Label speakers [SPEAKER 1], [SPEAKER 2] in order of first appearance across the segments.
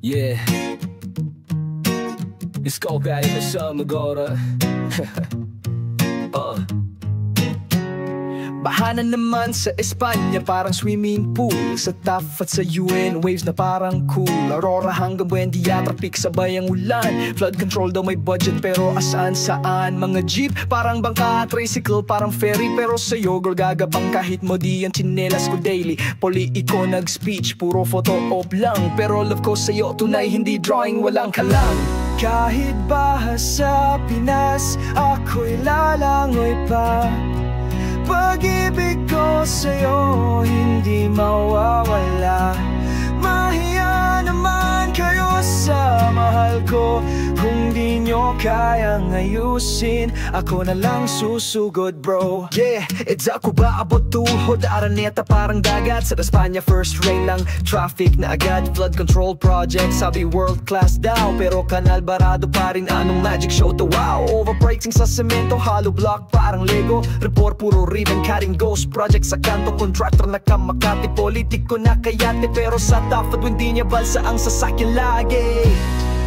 [SPEAKER 1] Yeah, isko galing sa Magora. Bahanan naman sa Espanya, parang swimming pool. Sa TAF at sa UN, waves na parang cool. Aurora hanggang Buendia, traffic sabay ang ulan. Flood control daw may budget, pero asaan saan. Mga jeep, parang bangka, tricycle, parang ferry. Pero sa'yo, girl, gagapang kahit mo di ang tsinelas ko daily. Politiko nag-speech, puro photo op lang. Pero love ko sa'yo, tunay, hindi drawing, walang kalang. Kahit bahas sa Pinas, ako'y lalangoy pa. Pag-ibig ko sa'yo, hindi mawawala. Mahiya naman kayo sa mahal ko. Kung di nyo kayang ayusin, ako na lang susugod, bro. Yeah, it's ako ba abot tuhod? Araneta parang dagat. Sa Espanya first rain lang, traffic na agad. Flood control project, sabi world class daw. Pero Kanal barado pa rin, anong magic show to wow. Overbreaking sa semento, hollow block parang Lego. Report puro ribbon cutting, ghost project sa kanto. Contractor na kamakati, politiko na kayate. Pero sa tafad, hindi niya balsa ang sasakyan lagi.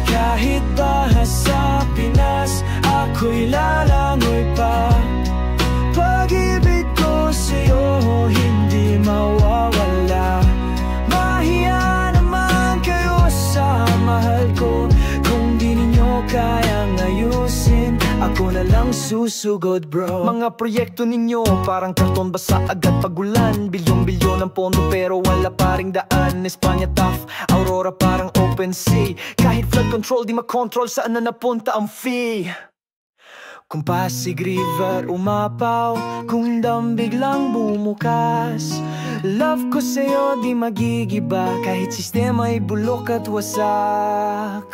[SPEAKER 1] Kahit bahas sa Pinas, ako'y lalangoy pa. Pag-ibig ko sa'yo, hindi mawawala. Mahiya naman kayo sa mahal ko. Kung di ninyo kayang ayusin, ako na lang susugod, bro. Mga proyekto ninyo, parang karton basa agad pagulan. Bilyon-bilyon ang pondo pero wala pa ring daan. Espanya tough, Aurora parang open sea. Kahit flood control, di makontrol saan na napunta ang fee. Kung Pasig River umapaw, kung dam biglang bumukas. Love ko sa'yo di magigiba, kahit sistema'y bulok at wasak.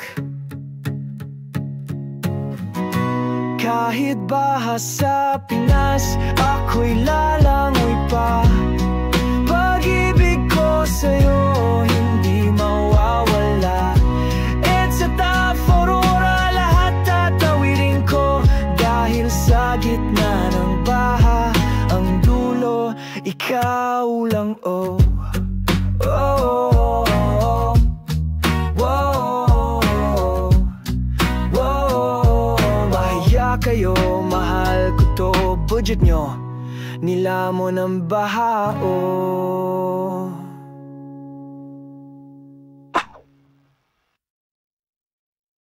[SPEAKER 1] Kahit bahas sa Pinas, ako'y lalangoy pa. Pag-ibig ko sa'yo, hindi mawawala. It's a tough Aurora, lahat tatawirin ko. Dahil sa gitna ng baha, ang dulo, ikaw lang, oh. Oh, oh, oh, oh. Mahiya kayo, mahal ko to. Budget nyo, nilamon ang baha, oh.